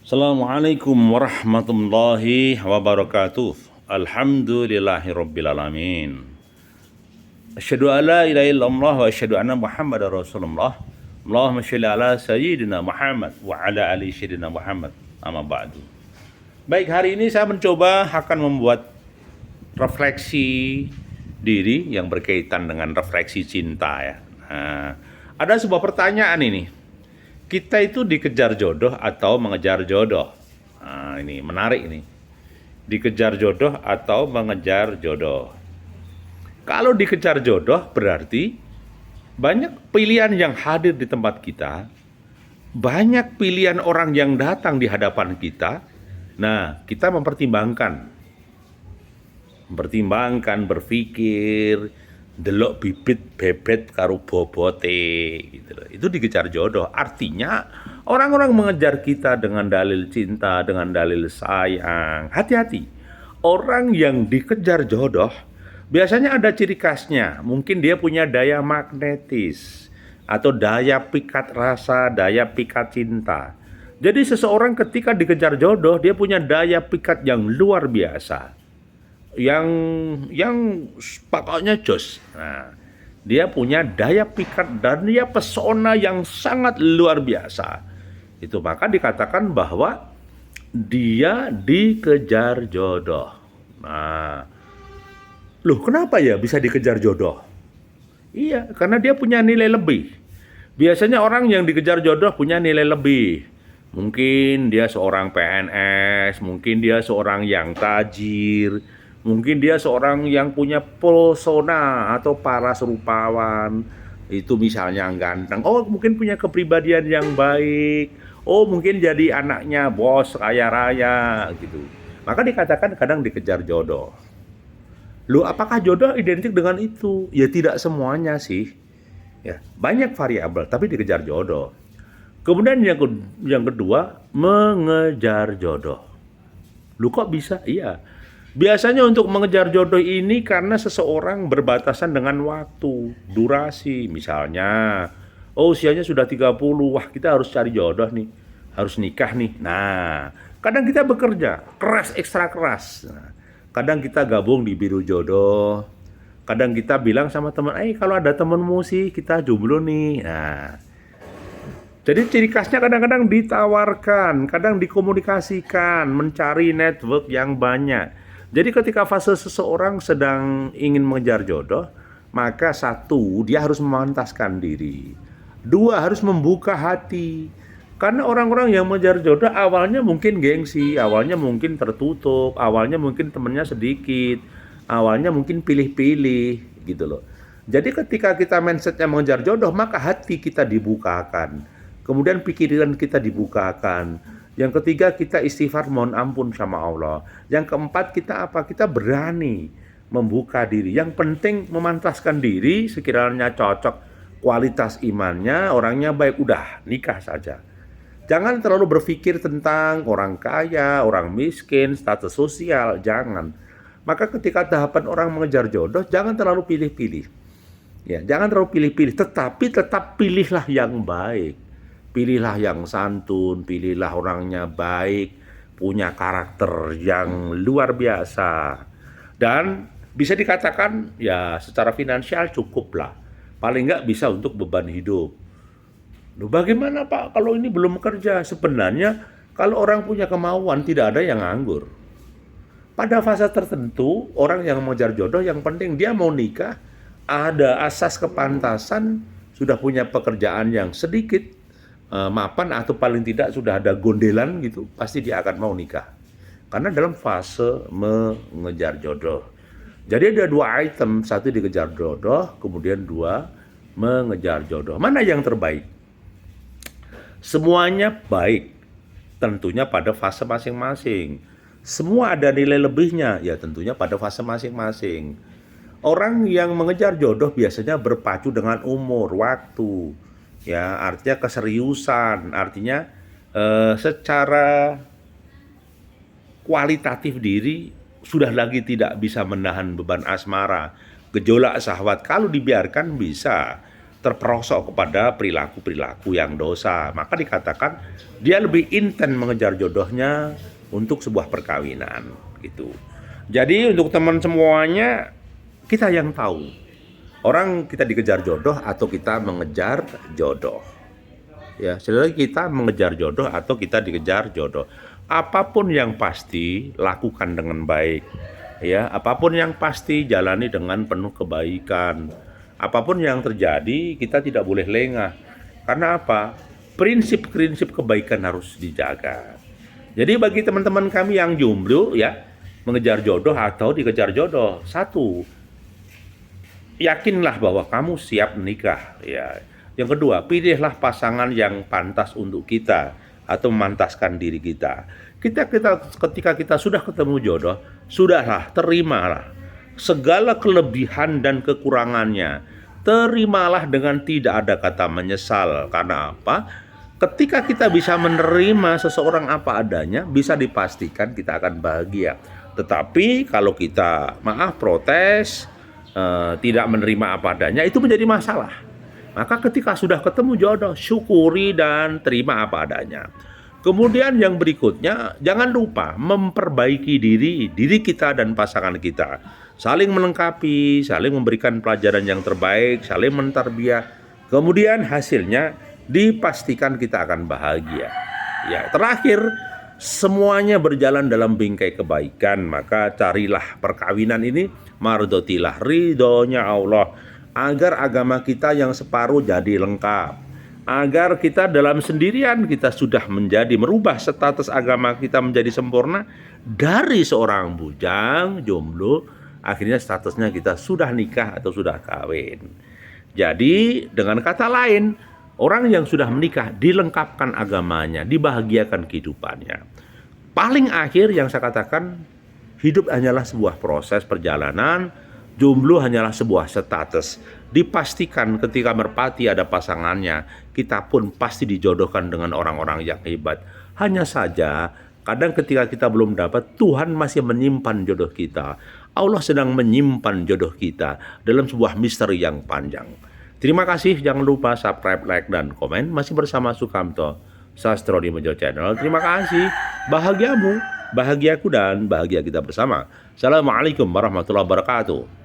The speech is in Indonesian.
Assalamualaikum warahmatullahi wabarakatuh. Alhamdulillahirabbil alamin. Asyhadu an la ilaha illallah wa asyhadu anna Muhammadar Rasulullah. Allahumma shalli ala sayyidina Muhammad wa ala ali sayyidina Muhammad. Amma ba'du. Baik, hari ini saya mencoba akan membuat refleksi diri yang berkaitan dengan refleksi cinta ya. Nah, ada sebuah pertanyaan ini. Kita itu dikejar jodoh atau mengejar jodoh? Nah, ini menarik ini. Dikejar jodoh atau mengejar jodoh? Kalau dikejar jodoh berarti banyak pilihan yang hadir di tempat kita, banyak pilihan orang yang datang di hadapan kita. Nah, kita mempertimbangkan, berpikir, delok bibit bebet karo bobote gitu loh. Itu dikejar jodoh. Artinya orang-orang mengejar kita dengan dalil cinta, dengan dalil sayang. Hati-hati. Orang yang dikejar jodoh biasanya ada ciri khasnya. Mungkin dia punya daya magnetis atau daya pikat rasa, daya pikat cinta. Jadi seseorang ketika dikejar jodoh, dia punya daya pikat yang luar biasa, yang pokoknya jos. Nah, dia punya daya pikat dan dia pesona yang sangat luar biasa. Itu maka dikatakan bahwa dia dikejar jodoh. Nah, loh kenapa ya bisa dikejar jodoh? Iya, karena dia punya nilai lebih. Biasanya orang yang dikejar jodoh punya nilai lebih. Mungkin dia seorang PNS, mungkin dia seorang yang tajir, mungkin dia seorang yang punya pesona atau paras rupawan. Itu misalnya ganteng. Oh, mungkin punya kepribadian yang baik. Oh, mungkin jadi anaknya bos kaya raya gitu. Maka dikatakan kadang dikejar jodoh. Loh, apakah jodoh identik dengan itu? Ya tidak semuanya sih. Ya, banyak variabel tapi dikejar jodoh. Kemudian yang kedua, mengejar jodoh. Lu kok bisa? Iya. Biasanya untuk mengejar jodoh ini karena seseorang berbatasan dengan waktu, durasi. Misalnya, oh usianya sudah 30, wah kita harus cari jodoh nih, harus nikah nih. Nah, kadang kita bekerja, keras, ekstra keras. Nah, kadang kita gabung di biru jodoh. Kadang kita bilang sama teman, kalau ada temenmu sih kita jomblo nih. Nah, jadi ciri khasnya kadang-kadang ditawarkan, kadang dikomunikasikan, mencari network yang banyak. Jadi ketika fase seseorang sedang ingin mengejar jodoh, maka satu, dia harus memantaskan diri. Dua, harus membuka hati. Karena orang-orang yang mengejar jodoh awalnya mungkin gengsi, awalnya mungkin tertutup, awalnya mungkin temennya sedikit, awalnya mungkin pilih-pilih gitu loh. Jadi ketika kita mindsetnya mengejar jodoh, maka hati kita dibukakan. Kemudian pikiran kita dibukakan. Yang ketiga, kita istighfar mohon ampun sama Allah. Yang keempat, kita apa? Kita berani membuka diri. Yang penting memantaskan diri, sekiranya cocok kualitas imannya, orangnya baik, udah nikah saja. Jangan terlalu berpikir tentang orang kaya, orang miskin, status sosial, jangan. Maka ketika tahapan orang mengejar jodoh, jangan terlalu pilih-pilih. Ya, jangan terlalu pilih-pilih, tetapi tetap pilihlah yang baik. Pilihlah yang santun, pilihlah orangnya baik, punya karakter yang luar biasa. Dan bisa dikatakan ya secara finansial cukuplah. Paling nggak bisa untuk beban hidup. Loh, bagaimana Pak kalau ini belum kerja? Sebenarnya kalau orang punya kemauan tidak ada yang nganggur. Pada fase tertentu, orang yang mengejar jodoh yang penting dia mau nikah, ada asas kepantasan, sudah punya pekerjaan yang sedikit, mapan atau paling tidak sudah ada gondelan gitu, pasti dia akan mau nikah. Karena dalam fase mengejar jodoh. Jadi ada dua item, satu dikejar jodoh, kemudian dua mengejar jodoh. Mana yang terbaik? Semuanya baik, tentunya pada fase masing-masing. Semua ada nilai lebihnya, ya tentunya pada fase masing-masing. Orang yang mengejar jodoh biasanya berpacu dengan umur, waktu. Ya, artinya keseriusan, artinya secara kualitatif diri sudah lagi tidak bisa menahan beban asmara, gejolak syahwat. Kalau dibiarkan bisa, terperosok kepada perilaku-perilaku yang dosa. Maka dikatakan dia lebih intens mengejar jodohnya untuk sebuah perkawinan gitu. Jadi untuk teman semuanya, kita yang tahu orang kita dikejar jodoh atau kita mengejar jodoh. Ya, sekali lagi, kita mengejar jodoh atau kita dikejar jodoh. Apapun yang pasti lakukan dengan baik. Ya, apapun yang pasti jalani dengan penuh kebaikan. Apapun yang terjadi, kita tidak boleh lengah. Karena apa? Prinsip-prinsip kebaikan harus dijaga. Jadi bagi teman-teman kami yang jomblo ya, mengejar jodoh atau dikejar jodoh, satu, yakinlah bahwa kamu siap menikah ya. Yang kedua, pilihlah pasangan yang pantas untuk kita atau memantaskan diri kita. Ketika kita sudah ketemu jodoh, sudahlah, terimalah segala kelebihan dan kekurangannya. Terimalah dengan tidak ada kata menyesal. Karena apa? Ketika kita bisa menerima seseorang apa adanya, bisa dipastikan kita akan bahagia. Tetapi kalau kita protes, tidak menerima apa adanya, itu menjadi masalah. Maka ketika sudah ketemu jodoh, syukuri dan terima apa adanya. Kemudian yang berikutnya, jangan lupa memperbaiki diri kita dan pasangan kita. Saling melengkapi, saling memberikan pelajaran yang terbaik, saling mentarbiah. Kemudian hasilnya dipastikan kita akan bahagia. Ya, terakhir, semuanya berjalan dalam bingkai kebaikan. Maka carilah perkawinan ini, mardotilah ridhonya Allah, agar agama kita yang separuh jadi lengkap. Agar kita dalam sendirian kita sudah merubah status agama kita menjadi sempurna. Dari seorang bujang, jomblo, akhirnya statusnya kita sudah nikah atau sudah kawin. Jadi dengan kata lain, orang yang sudah menikah dilengkapkan agamanya, dibahagiakan kehidupannya. Paling akhir yang saya katakan, hidup hanyalah sebuah proses perjalanan. Jomblo hanyalah sebuah status. Dipastikan ketika merpati ada pasangannya, kita pun pasti dijodohkan dengan orang-orang yang hebat. Hanya saja, kadang ketika kita belum dapat, Tuhan masih menyimpan jodoh kita. Allah sedang menyimpan jodoh kita dalam sebuah misteri yang panjang. Terima kasih, jangan lupa subscribe, like, dan komen. Masih bersama Sukamto, Sastro di Mojo Channel. Terima kasih, bahagiamu, bahagiaku, dan bahagia kita bersama. Assalamualaikum warahmatullahi wabarakatuh.